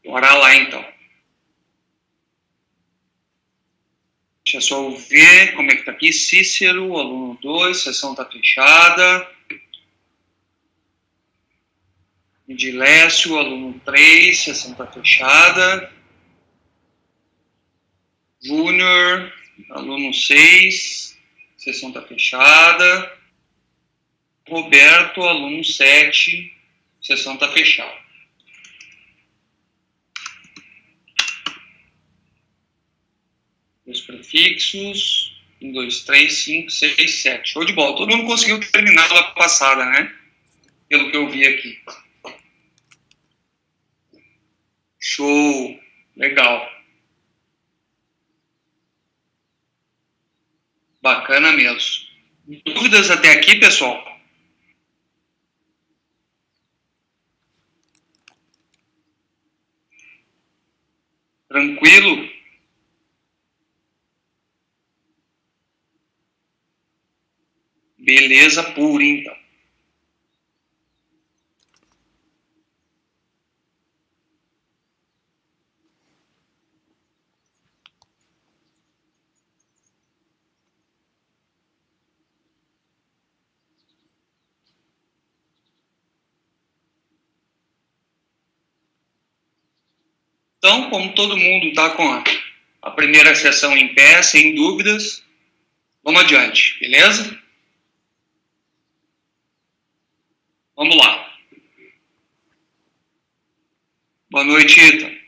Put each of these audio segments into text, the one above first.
Bora lá, então. Deixa eu só ver como é que tá aqui. Cícero, aluno 2, sessão tá fechada. Edilécio, aluno 3, sessão tá fechada. Júnior, aluno 6, sessão tá fechada. Roberto, aluno 7, sessão tá fechada. Os prefixos, 1, 2, 3, 5, 6, 7. Show de bola. Todo mundo conseguiu terminar a aula passada, né? Pelo que eu vi aqui. Show. Legal. Bacana mesmo. Dúvidas até aqui, pessoal? Tranquilo? Beleza pura, então. Então, como todo mundo está com a primeira sessão em pé, sem dúvidas, vamos adiante, beleza? Vamos lá. Boa noite, Ita.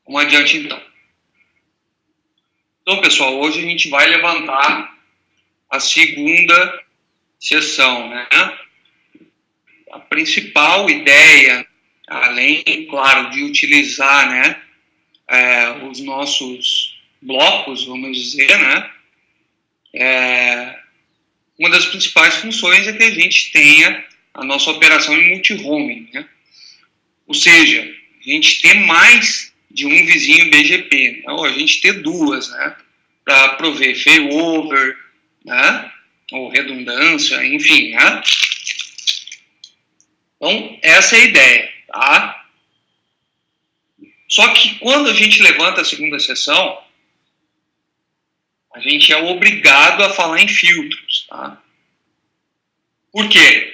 Vamos adiante, então. Então, pessoal, hoje a gente vai levantar a segunda sessão, né? A principal ideia, além, claro, de utilizar, né, os nossos blocos, vamos dizer, né, uma das principais funções é que a gente tenha a nossa operação em multi-homing, né? Ou seja, a gente ter mais de um vizinho BGP, então a gente ter duas, né, para prover failover, né, ou redundância, enfim, né? Então, essa é a ideia, tá? Só que quando a gente levanta a segunda sessão, a gente é obrigado a falar em filtros, tá? Por quê?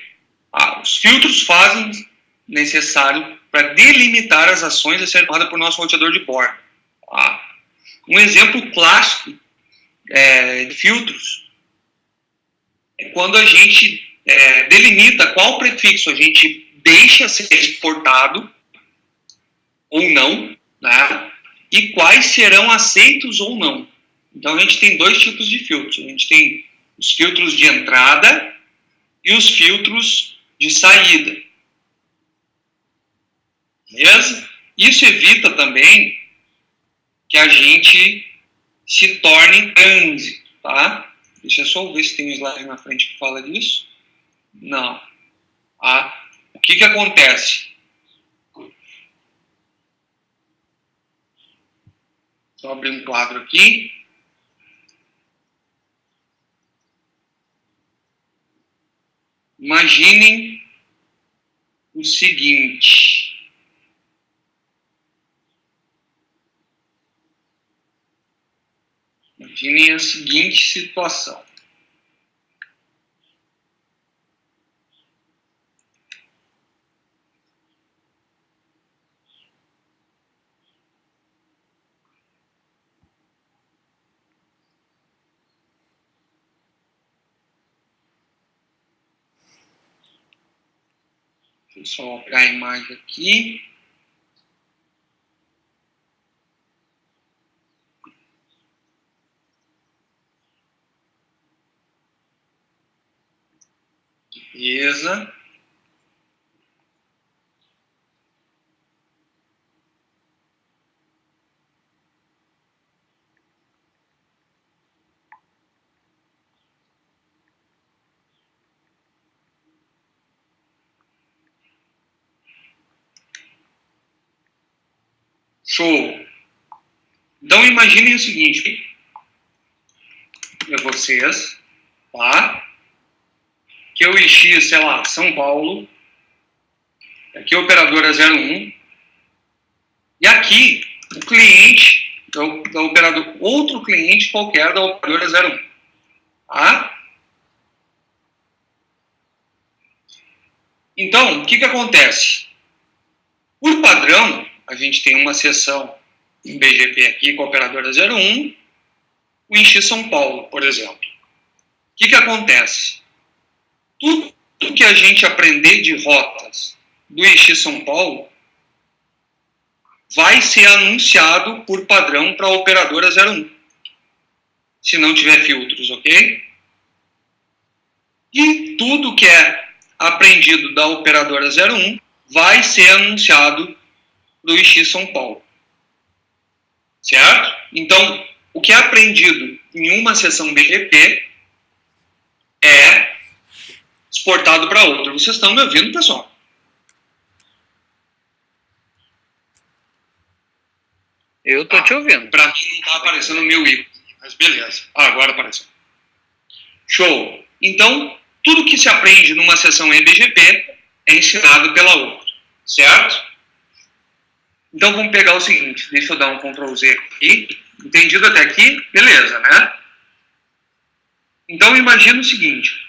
Os filtros fazem necessário para delimitar as ações a serem tomadas por nosso roteador de bordo. Tá? Um exemplo clássico de filtros é quando a gente delimita qual prefixo a gente deixa ser exportado ou não, né? E quais serão aceitos ou não. Então a gente tem dois tipos de filtros. A gente tem os filtros de entrada e os filtros de saída. Beleza? Isso evita também que a gente se torne em trânsito, tá? Deixa eu só ver se tem um slide na frente que fala disso. Não. Tá? O que acontece? Só abrir um quadro aqui. Imaginem o seguinte. Imaginem a seguinte situação. Deixa eu só pegar a imagem aqui. Beleza. Show. Então, imaginem o seguinte. Vocês, tá? Que eu enchi, sei lá, São Paulo. Aqui a operadora 01. E aqui, o cliente da operadora, outro cliente qualquer da operadora 01. Tá? Então, o que acontece? Por padrão, a gente tem uma seção em BGP aqui com a operadora 01, o Enchi São Paulo, por exemplo. O que acontece? Tudo que a gente aprender de rotas do Enchi São Paulo vai ser anunciado por padrão para a operadora 01. Se não tiver filtros, ok? E tudo que é aprendido da operadora 01 vai ser anunciado do Enchi São Paulo. Certo? Então, o que é aprendido em uma seção BGP é exportado para outra. Vocês estão me ouvindo, pessoal? Eu tô te ouvindo. Para mim não está aparecendo o meu ícone, mas beleza. Agora apareceu. Show. Então, tudo que se aprende numa seção EBGP é ensinado pela outra. Certo? Então, vamos pegar o seguinte. Deixa eu dar um Ctrl Z aqui. Entendido até aqui? Beleza, né? Então, imagina o seguinte.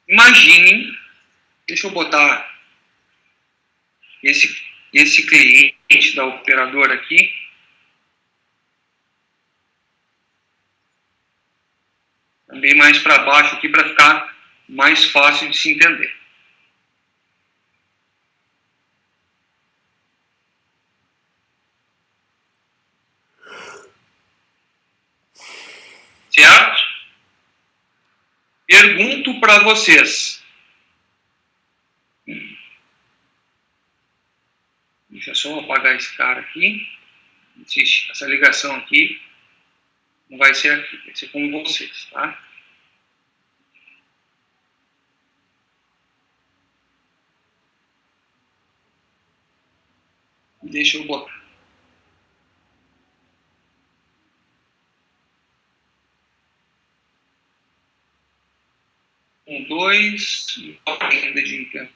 Imaginem, deixa eu botar esse cliente da operadora aqui. Também mais para baixo aqui para ficar mais fácil de se entender. Certo? Pergunto para vocês. Deixa eu só apagar esse cara aqui. Essa ligação aqui não vai ser aqui, vai ser com vocês, tá? Deixa eu botar. Um, dois, e ainda de então.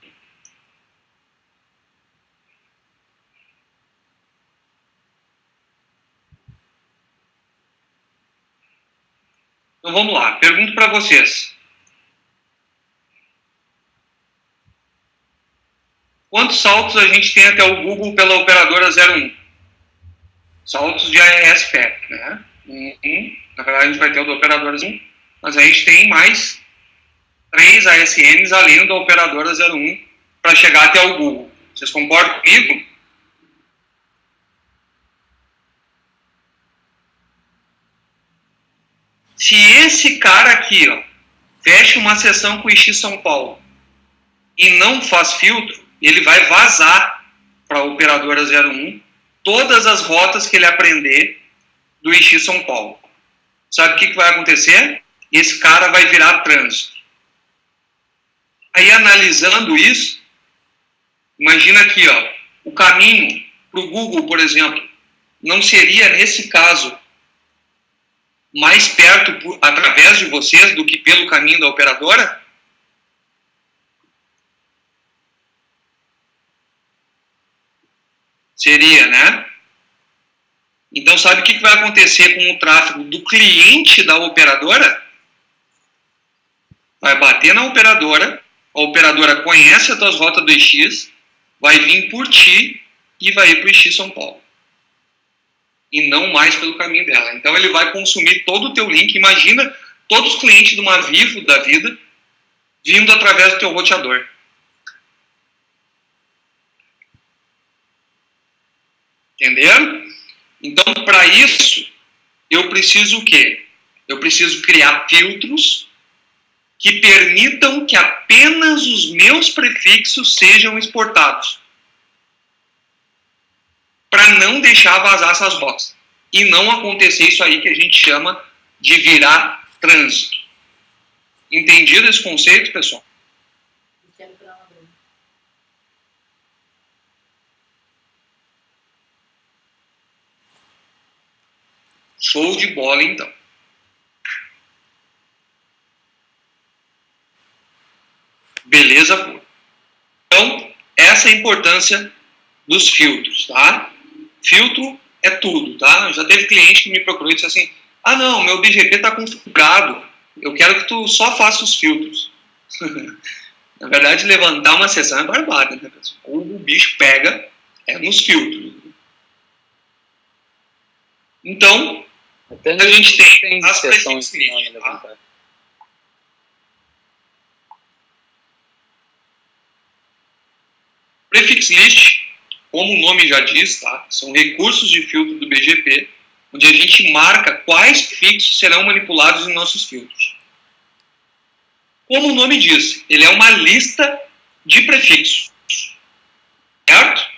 Então vamos lá, pergunto para vocês. Quantos saltos a gente tem até o Google pela operadora 01? Saltos de AES-PEP, né? Na verdade a gente vai ter o da operadora 01, mas a gente tem mais 3 ASNs além da operadora 01 para chegar até o Google. Vocês concordam comigo? Se esse cara aqui, ó, fecha uma sessão com o Enchi São Paulo e não faz filtro, ele vai vazar para a operadora 01 todas as rotas que ele aprender do Enchi São Paulo. Sabe o que vai acontecer? Esse cara vai virar trânsito. Aí, analisando isso, imagina aqui, ó, o caminho para o Google, por exemplo, não seria, nesse caso, mais perto através de vocês do que pelo caminho da operadora? Seria, né? Então, sabe o que vai acontecer com o tráfego do cliente da operadora? Vai bater na operadora, a operadora conhece as tuas rotas do EX, vai vir por ti e vai ir para o EX São Paulo. E não mais pelo caminho dela. Então, ele vai consumir todo o teu link. Imagina todos os clientes de uma Vivo da vida vindo através do teu roteador. Entenderam? Então, para isso, eu preciso o quê? Eu preciso criar filtros que permitam que apenas os meus prefixos sejam exportados. Para não deixar vazar essas rotas. E não acontecer isso aí que a gente chama de virar trânsito. Entendido esse conceito, pessoal? Show de bola, então. Beleza pura. Então, essa é a importância dos filtros, tá? Filtro é tudo, tá? Já teve cliente que me procurou e disse assim, ah não, meu BGP está configurado, eu quero que tu só faça os filtros. Na verdade, levantar uma sessão é barbada, né, pessoal? O bicho pega nos filtros. Então, a gente tem as prefix list, tá? Prefix list, como o nome já diz, tá? São recursos de filtro do BGP, onde a gente marca quais prefixos serão manipulados em nossos filtros. Como o nome diz, ele é uma lista de prefixos, certo?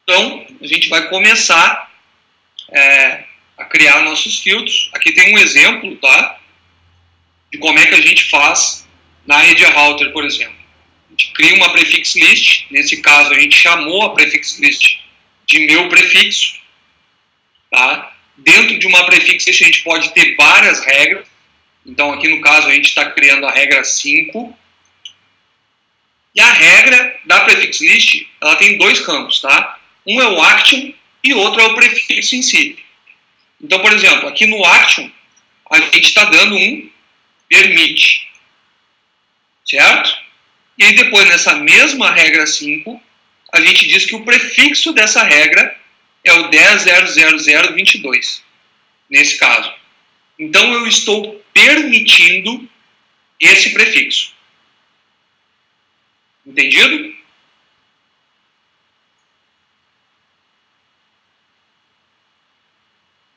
Então, a gente vai começar a criar nossos filtros. Aqui tem um exemplo, tá? De como é que a gente faz na rede router, por exemplo. A gente cria uma prefix list, nesse caso a gente chamou a prefix list de meu prefixo, tá? Dentro de uma prefix list a gente pode ter várias regras. Então, aqui no caso, a gente está criando a regra 5. E a regra da prefix list, ela tem dois campos, tá? Um é o action e outro é o prefixo em si. Então, por exemplo, aqui no action, a gente está dando um permit, certo? E aí depois, nessa mesma regra 5, a gente diz que o prefixo dessa regra é o 10.0.0.0.22, nesse caso. Então, eu estou permitindo esse prefixo. Entendido?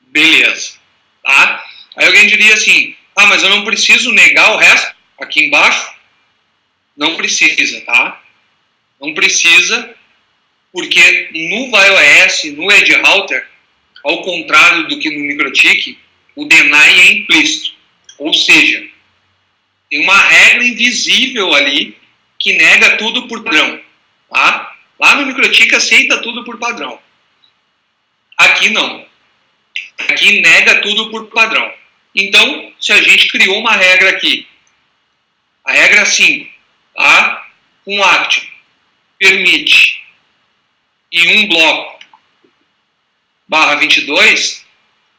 Beleza. Tá? Aí alguém diria assim, ah, mas eu não preciso negar o resto aqui embaixo? Não precisa, tá? Não precisa, porque no ViOS, no Edge Router, ao contrário do que no MikroTik, o deny é implícito. Ou seja, tem uma regra invisível ali que nega tudo por padrão. Tá? Lá no MikroTik aceita tudo por padrão. Aqui não. Aqui nega tudo por padrão. Então, se a gente criou uma regra aqui, a regra 5, tá? Um action, permite e um bloco barra 22,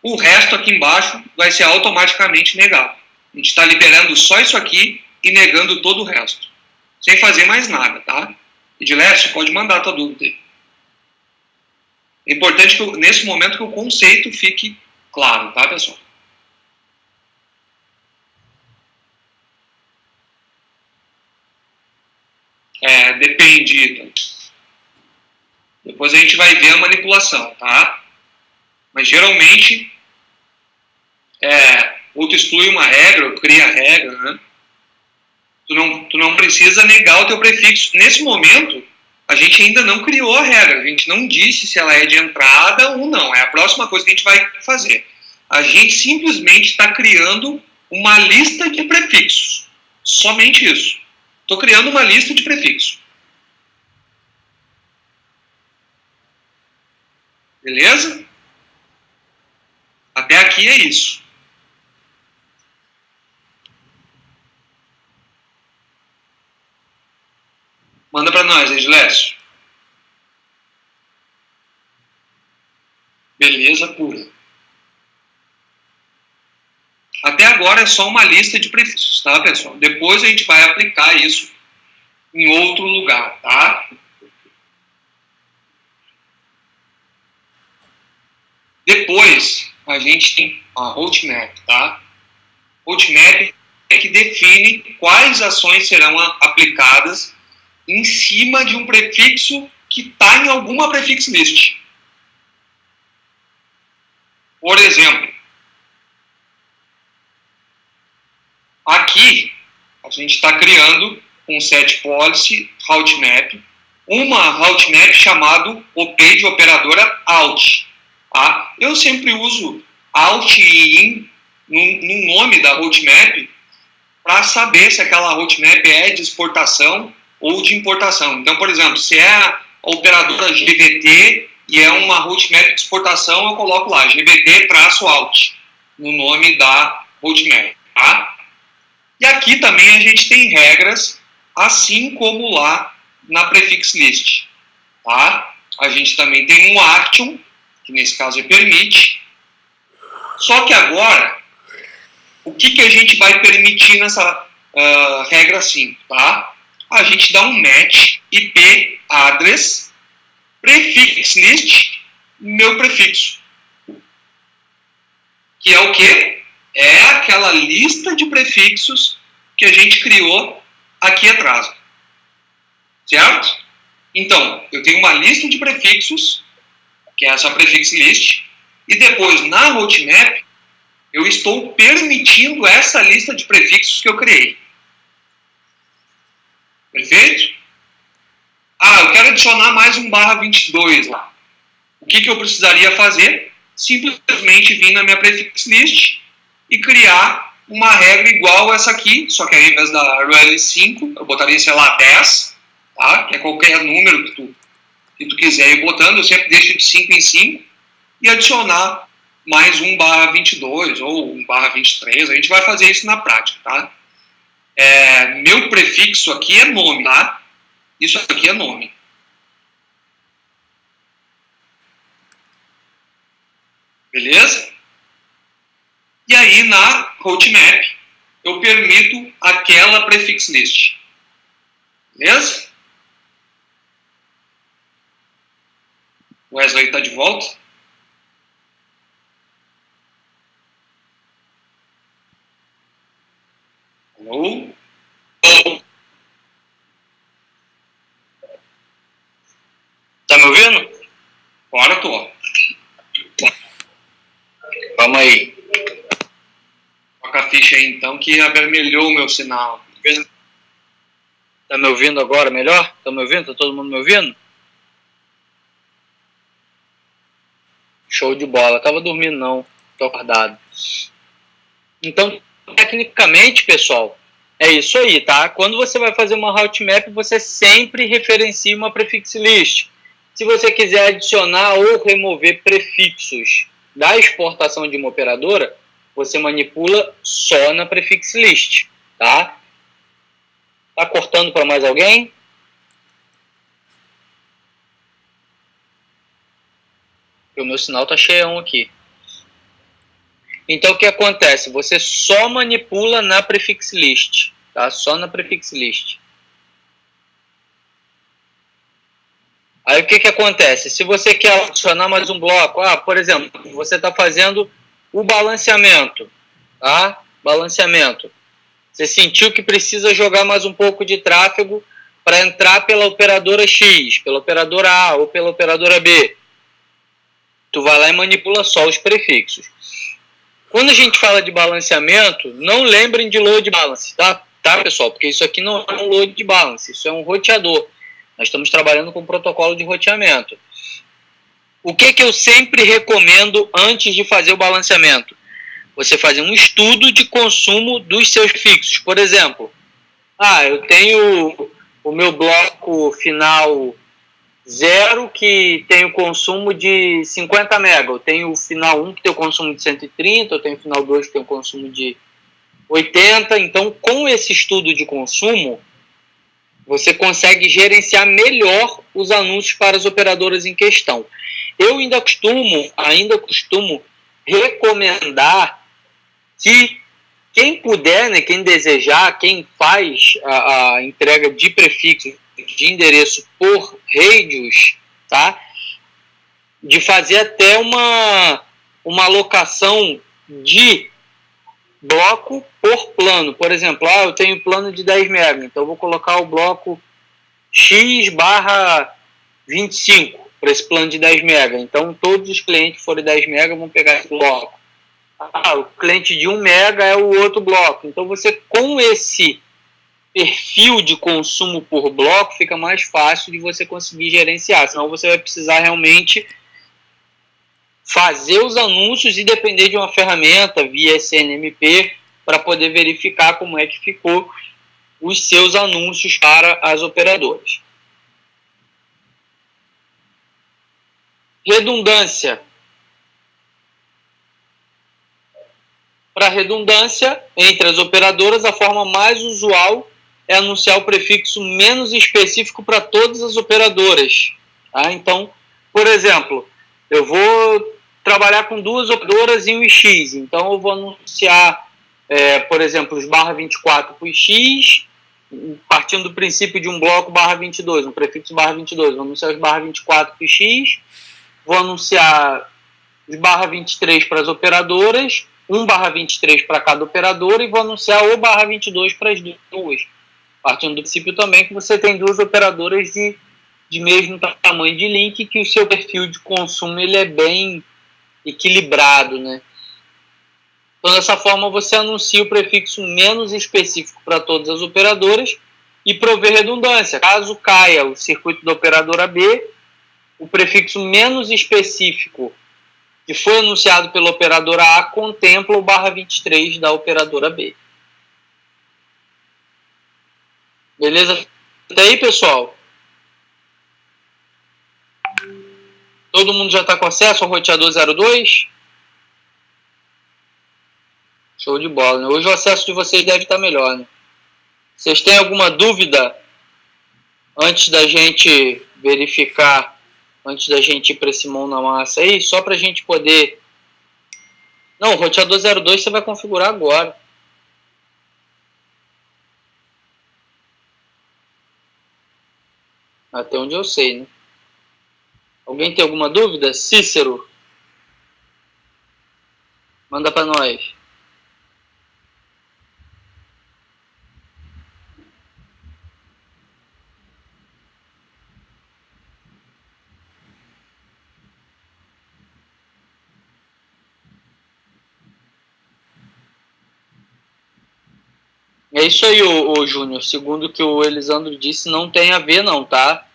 o resto aqui embaixo vai ser automaticamente negado. A gente está liberando só isso aqui e negando todo o resto. Sem fazer mais nada, tá? Edilésio, pode mandar a tua dúvida aí. É importante, que nesse momento, que o conceito fique claro, tá, pessoal? Depende. Depois a gente vai ver a manipulação, tá? Mas geralmente, ou tu exclui uma regra, ou cria a regra, né? Tu não precisa negar o teu prefixo. Nesse momento, a gente ainda não criou a regra. A gente não disse se ela é de entrada ou não. É a próxima coisa que a gente vai fazer. A gente simplesmente está criando uma lista de prefixos. Somente isso. Estou criando uma lista de prefixos. Beleza? Até aqui é isso. Manda para nós, Edilésio. Beleza pura. Até agora é só uma lista de prefixos, tá, pessoal? Depois a gente vai aplicar isso em outro lugar, tá? Depois, a gente tem a roadmap, tá? Roadmap é que define quais ações serão aplicadas em cima de um prefixo que está em alguma prefix list. Por exemplo, aqui a gente está criando um set policy roadmap, uma roadmap chamado OP de operadora out. Tá? Eu sempre uso out e in no nome da roadmap para saber se aquela roadmap é de exportação ou de importação. Então, por exemplo, se é a operadora GVT e é uma roadmap de exportação, eu coloco lá, GBT-alt, no nome da roadmap, tá? E aqui também a gente tem regras, assim como lá na prefix list, tá? A gente também tem um action, que nesse caso é permite, só que agora, o que a gente vai permitir nessa regra 5, tá? A gente dá um match IP address prefix list meu prefixo. Que é o quê? É aquela lista de prefixos que a gente criou aqui atrás. Certo? Então, eu tenho uma lista de prefixos, que é essa prefix list, e depois na roadmap eu estou permitindo essa lista de prefixos que eu criei. Perfeito? Ah, eu quero adicionar mais um /22 lá. O que eu precisaria fazer? Simplesmente vir na minha prefix list e criar uma regra igual essa aqui, só que ao invés da rel5, eu botaria, sei lá, 10, tá? Que é qualquer número que tu quiser ir botando, eu sempre deixo de 5 em 5, e adicionar mais um /22 ou um /23, a gente vai fazer isso na prática, tá? Meu prefixo aqui é nome, tá? Isso aqui é nome. Beleza? E aí, na roadmap, eu permito aquela prefix list. Beleza? O Wesley está de volta? Alô? Tá me ouvindo? Agora tô. Calma aí. Toca a ficha aí então que avermelhou o meu sinal. Tá me ouvindo agora melhor? Tá me ouvindo? Tá todo mundo me ouvindo? Show de bola. Tava dormindo não. Tô acordado. Então, tecnicamente, pessoal, é isso aí, tá? Quando você vai fazer uma roadmap, você sempre referencia uma prefix list. Se você quiser adicionar ou remover prefixos da exportação de uma operadora, você manipula só na prefix list, tá? Tá cortando para mais alguém? O meu sinal tá cheião aqui. Então, o que acontece? Você só manipula na prefix list, tá? Só na prefix list. Aí, o que acontece? Se você quer adicionar mais um bloco, por exemplo, você está fazendo o balanceamento, tá? Balanceamento. Você sentiu que precisa jogar mais um pouco de tráfego para entrar pela operadora X, pela operadora A ou pela operadora B. Tu vai lá e manipula só os prefixos. Quando a gente fala de balanceamento, não lembrem de load balance, tá, pessoal? Porque isso aqui não é um load balance, isso é um roteador. Nós estamos trabalhando com um protocolo de roteamento. O que eu sempre recomendo antes de fazer o balanceamento? Você fazer um estudo de consumo dos seus fixos. Por exemplo, eu tenho o meu bloco final 0 que tem o consumo de 50 MB. Eu tenho o final 1 que tem o consumo de 130, eu tenho o final 2 que tem o consumo de 80. Então, com esse estudo de consumo, você consegue gerenciar melhor os anúncios para as operadoras em questão. Eu ainda costumo recomendar que quem puder, né, quem desejar, quem faz a entrega de prefixos de endereço por radius, tá? De fazer até uma alocação de bloco por plano. Por exemplo, eu tenho plano de 10 MB, então eu vou colocar o bloco X/25 para esse plano de 10 MB. Então, todos os clientes que forem 10 MB vão pegar esse bloco. O cliente de 1 MB é o outro bloco. Então, você, com esse perfil de consumo por bloco, fica mais fácil de você conseguir gerenciar. Senão, você vai precisar realmente fazer os anúncios e depender de uma ferramenta via SNMP para poder verificar como é que ficou os seus anúncios para as operadoras. redundância. Para redundância entre as operadoras, a forma mais usual é anunciar o prefixo menos específico para todas as operadoras. Tá? Então, por exemplo, eu vou trabalhar com duas operadoras em um X, então eu vou anunciar, por exemplo, os barra 24 para o X, partindo do princípio de um bloco barra 22, um prefixo barra 22, vou anunciar os barra 24 para o X, vou anunciar os barra 23 para as operadoras, 1/23 para cada operadora, e vou anunciar o barra 22 para as duas. Partindo do princípio também que você tem duas operadoras de mesmo tamanho de link, que o seu perfil de consumo ele é bem equilibrado, né? Então, dessa forma, você anuncia o prefixo menos específico para todas as operadoras e provê redundância. Caso caia o circuito da operadora B, o prefixo menos específico que foi anunciado pela operadora A contempla o barra 23 da operadora B. Beleza? Até aí, pessoal? Todo mundo já está com acesso ao roteador 02? Show de bola, né? Hoje o acesso de vocês deve estar melhor, né? Vocês têm alguma dúvida antes da gente verificar, antes da gente ir para esse mão na massa aí? Só para a gente poder... Não, o roteador 02 você vai configurar agora. Até onde eu sei, né? Alguém tem alguma dúvida? Cícero? Manda para nós. É isso aí, o Júnior. Segundo o que o Elisandro disse, não tem a ver não, tá?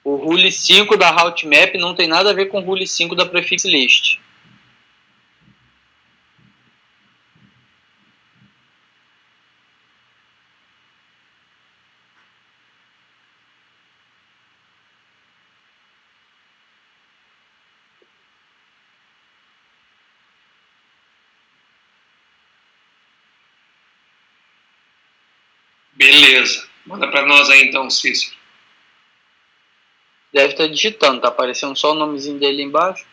O Rule 5 da Routmap não tem nada a ver com o Rule 5 da Prefix List. Beleza. Manda para nós aí então, Cícero. Deve estar digitando, tá aparecendo só o nomezinho dele embaixo.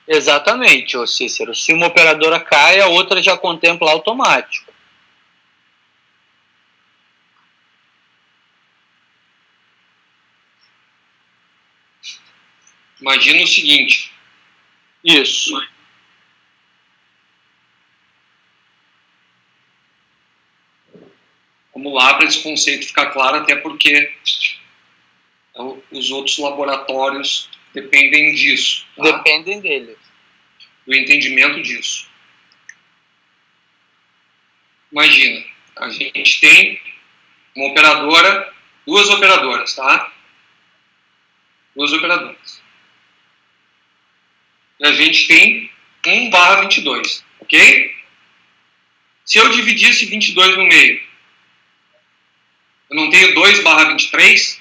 Exatamente, ô Cícero. Se uma operadora cai, a outra já contempla automático. Imagina o seguinte. Isso. Vamos lá para esse conceito ficar claro, até porque os outros laboratórios dependem disso. Tá? Dependem deles. Do entendimento disso. Imagina, a gente tem uma operadora, duas operadoras, tá? Duas operadoras. E a gente tem 1/22, ok? Se eu dividir esse 22 no meio, eu não tenho 2/23?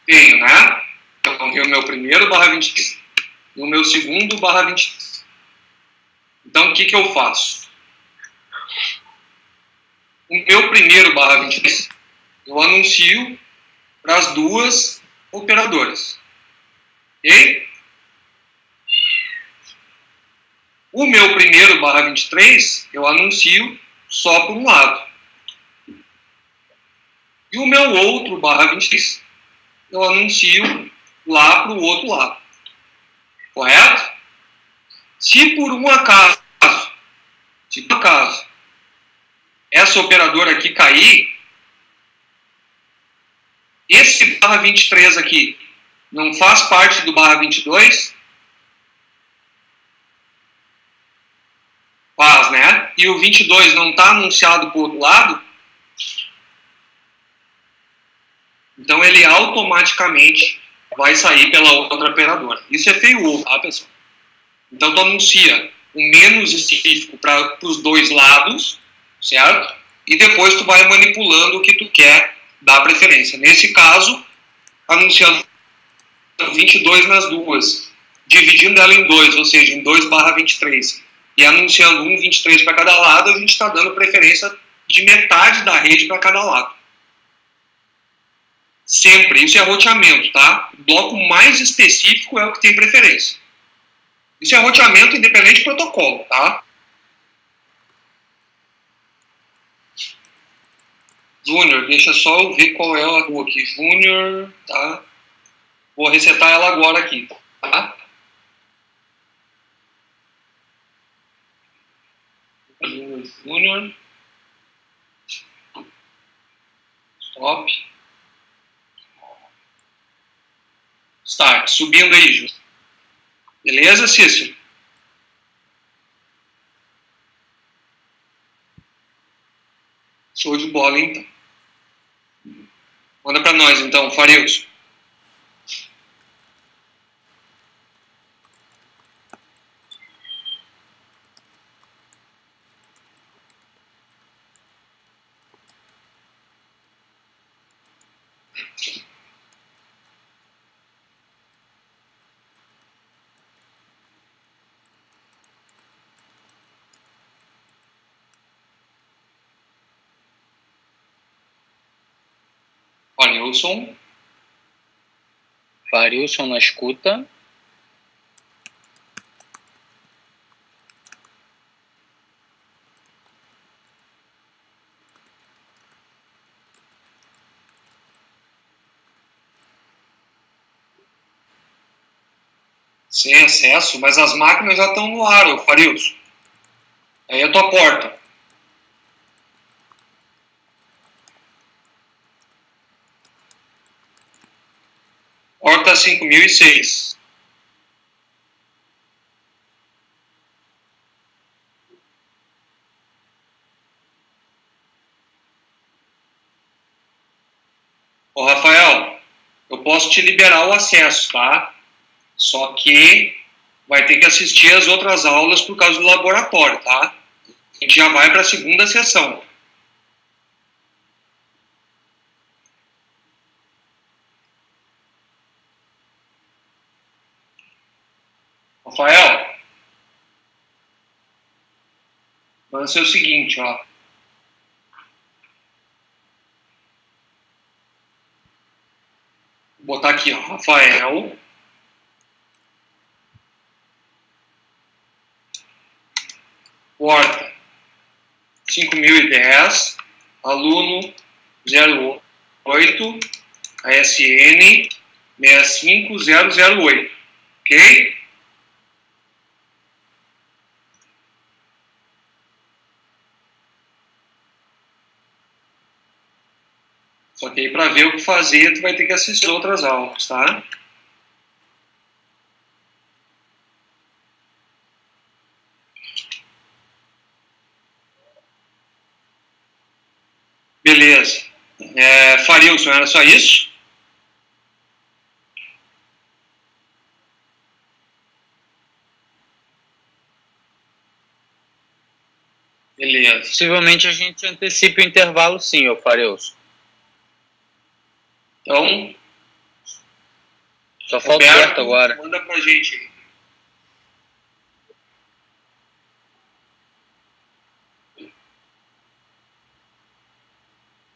Tenho, né? Então, eu tenho o meu primeiro /23 e o meu segundo /23. Então, o que eu faço? O meu primeiro /23, eu anuncio para as duas operadoras. Ok? O meu primeiro /23, eu anuncio só por um lado. E o meu outro /23, eu anuncio lá para o outro lado. Correto? Se por um acaso, essa operadora aqui cair, esse /23 aqui não faz parte do /22? Faz, né? E o 22 não está anunciado para o outro lado? Então, ele automaticamente vai sair pela outra operadora. Isso é fail-over, tá, pessoal? Então, tu anuncia o menos específico para os dois lados, certo? e depois tu vai manipulando o que tu quer dar preferência. Nesse caso, anunciando 22 nas duas, dividindo ela em 2, ou seja, em 2/23, e anunciando 1,23 para cada lado, a gente está dando preferência de metade da rede para cada lado. Sempre, isso é roteamento, tá? O bloco mais específico é o que tem preferência. Isso é roteamento independente de protocolo, tá? Júnior, deixa só eu ver qual é a rua aqui. Júnior, tá? Vou resetar ela agora aqui, tá? Júnior. Stop. Start. Subindo aí, Ju. Beleza, Cícero? Show de bola, então. Manda para nós, então, Farilson. Farilson. Farilson na escuta. Sem acesso, mas as máquinas já estão no ar, Farilson. Aí é a tua porta. Porta 5006. Ô, Rafael, eu posso te liberar o acesso, tá? Só que vai ter que assistir as outras aulas por causa do laboratório, tá? A gente já vai para a segunda sessão. Rafael, vai ser o seguinte, ó. Vou botar aqui, ó, Rafael. Porta 5010, aluno 08, ASN 65008, ok? Só que aí para ver o que fazer, tu vai ter que assistir outras aulas, tá? Beleza. Farilson, era só isso? Beleza. Possivelmente a gente antecipe o intervalo, sim, ô Farilson. Então, só falta certo agora. Manda pra gente aí.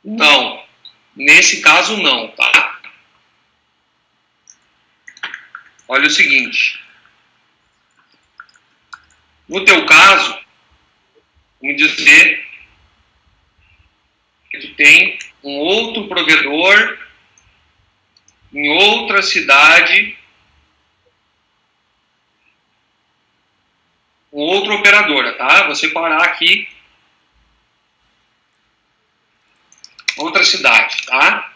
Não, nesse caso não, tá? Olha o seguinte. No teu caso, vamos dizer que tu tem um outro provedor em outra cidade, com outra operadora, tá? Vou separar aqui outra cidade, tá?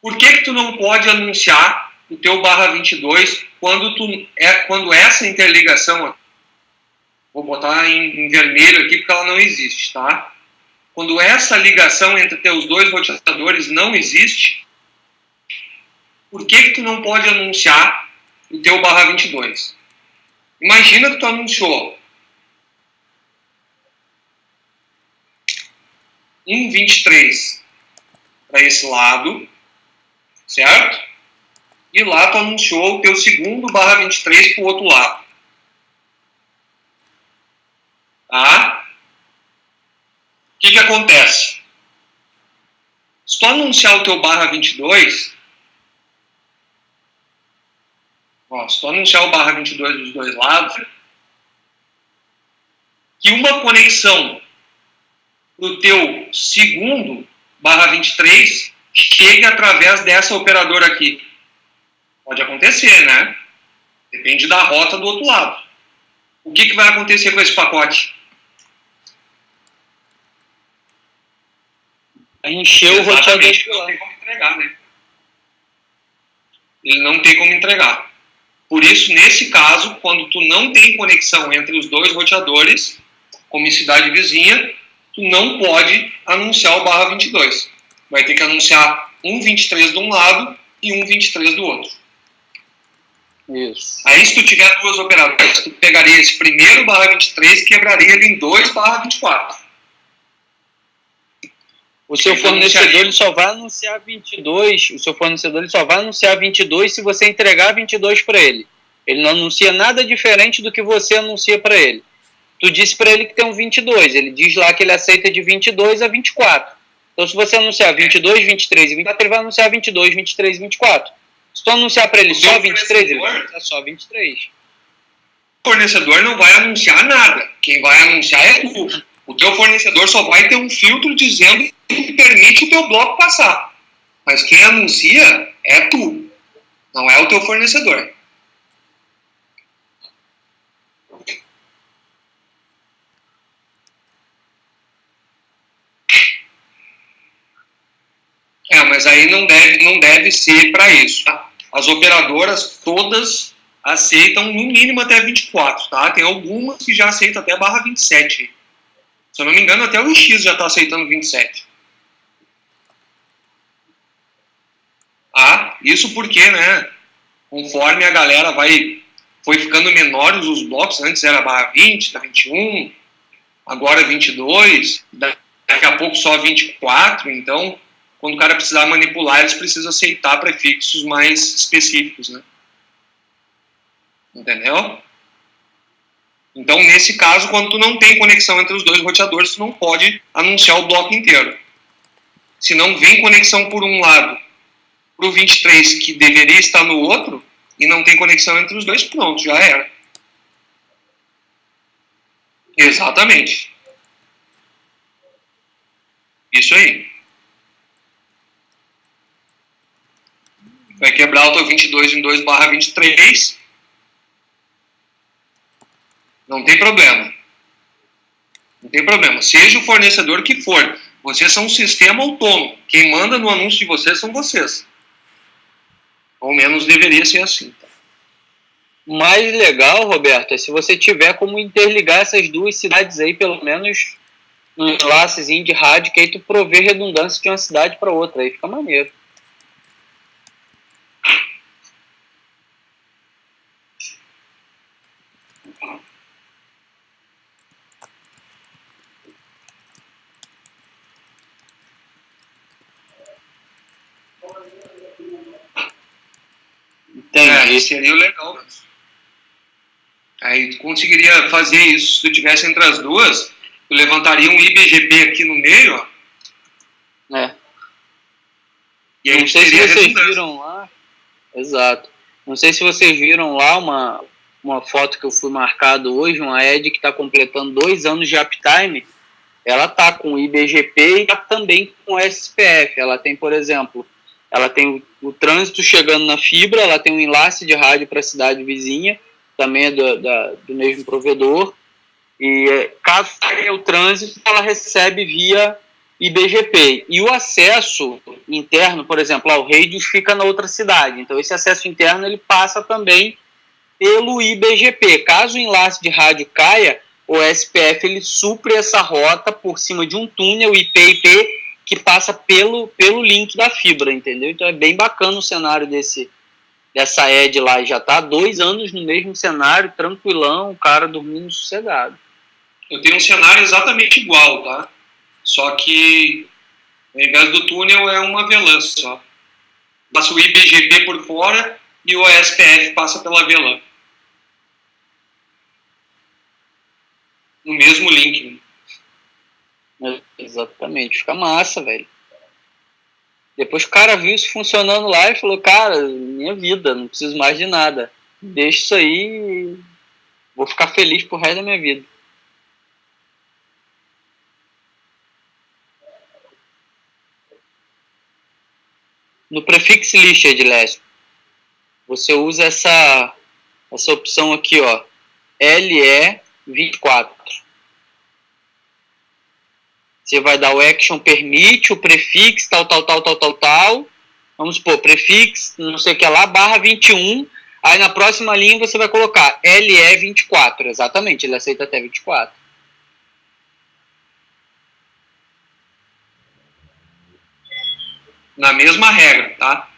Por que tu não pode anunciar o teu /22 quando essa interligação, vou botar em vermelho aqui porque ela não existe, tá? Quando essa ligação entre teus dois roteadores não existe, por que tu não pode anunciar o teu /22? Imagina que tu anunciou 1.23 para esse lado, certo? E lá tu anunciou o teu segundo /23 para o outro lado. Tá? O que acontece? Se tu anunciar o teu /22, se tu anunciar o /22 dos dois lados, que uma conexão do teu segundo /23 chegue através dessa operadora aqui. Pode acontecer, né? Depende da rota do outro lado. O que vai acontecer com esse pacote? Encheu o roteador. Ele não tem como entregar, né? Ele não tem como entregar. Por isso, nesse caso, quando tu não tem conexão entre os dois roteadores, como em cidade vizinha, tu não pode anunciar o /22. Vai ter que anunciar 1.23 de um lado e 1.23 do outro. Isso. Aí, se tu tiver duas operadoras, tu pegaria esse primeiro /23 e quebraria ele em 2 /24. O seu fornecedor ele só vai anunciar 22. O seu fornecedor ele só vai anunciar 22 se você entregar 22 para ele. Ele não anuncia nada diferente do que você anuncia para ele. Tu disse para ele que tem um 22. Ele diz lá que ele aceita de 22 a 24. Então, se você anunciar 22, 23 e 24, ele vai anunciar 22, 23 e 24. Se tu anunciar para ele só 23, ele vai anunciar só 23. O fornecedor não vai anunciar nada. Quem vai anunciar é tu. O teu fornecedor só vai ter um filtro dizendo que permite o teu bloco passar. Mas quem anuncia é tu. Não é o teu fornecedor. Mas aí não deve ser para isso. Tá? As operadoras todas aceitam no mínimo até 24. Tá? Tem algumas que já aceitam até /27. Se eu não me engano, até o X já está aceitando 27. Isso porque, né, conforme a galera foi ficando menores os blocos, antes era /20, 21, agora 22, daqui a pouco só 24, então, quando o cara precisar manipular, eles precisam aceitar prefixos mais específicos, né? Entendeu? Então, nesse caso, quando tu não tem conexão entre os dois roteadores, tu não pode anunciar o bloco inteiro. Se não vem conexão por um lado para o 23, que deveria estar no outro, e não tem conexão entre os dois, pronto, já era. Exatamente. Isso aí. Vai quebrar o teu 22 em 2 /23. Não tem problema. Não tem problema. Seja o fornecedor que for. Vocês são um sistema autônomo. Quem manda no anúncio de vocês são vocês. Ao menos deveria ser assim. O mais legal, Roberto, é se você tiver como interligar essas duas cidades aí, pelo menos um enlacezinho de rádio, que aí tu provê redundância de uma cidade para outra. Aí fica maneiro. Seria legal. Aí tu conseguiria fazer isso. Se tu tivesse entre as duas, tu levantaria um IBGP aqui no meio, ó. E aí não sei se vocês viram lá. Exato. Não sei se vocês viram lá uma foto que eu fui marcado hoje, uma Ed que está completando 2 anos de uptime. Ela está com IBGP e tá também com SPF. Ela tem, por exemplo, ela tem o trânsito chegando na fibra, ela tem um enlace de rádio para a cidade vizinha, também é do mesmo provedor, e caso tenha o trânsito, ela recebe via IBGP. E o acesso interno, por exemplo, o Radius fica na outra cidade, então esse acesso interno ele passa também pelo IBGP. Caso o enlace de rádio caia, o SPF ele supre essa rota por cima de um túnel IP-IP que passa pelo link da fibra, entendeu? Então é bem bacana o cenário dessa Ed lá, e já tá 2 anos no mesmo cenário, tranquilão, o cara dormindo sossegado. Eu tenho um cenário exatamente igual, tá? Só que, ao invés do túnel, é uma VLAN só. Passa o IBGP por fora e o ASPF passa pela VLAN. No mesmo link. Né? Exatamente, fica massa, velho. Depois o cara viu isso funcionando lá e falou, cara, minha vida, não preciso mais de nada. Deixa isso aí e vou ficar feliz pro resto da minha vida. No prefix list, Edilésio, você usa essa opção aqui, ó, LE24. Você vai dar o action permit, o prefix, tal. Vamos supor, prefix, não sei o que lá, /21. Aí na próxima linha você vai colocar LE24. Exatamente, ele aceita até 24. Na mesma regra, tá?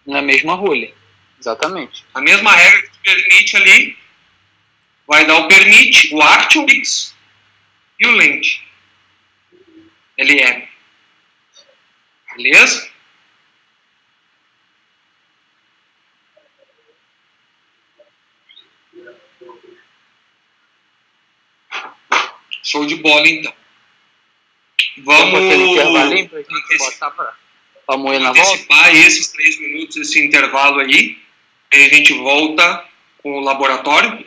Na mesma rule. Exatamente. A mesma regra que permite ali, vai dar o permit, o ActionFix e o lent. LE. Beleza? Show de bola, então. Vamos pra moer na antecipar esses 3 minutos, esse intervalo aí. Aí a gente volta com o laboratório.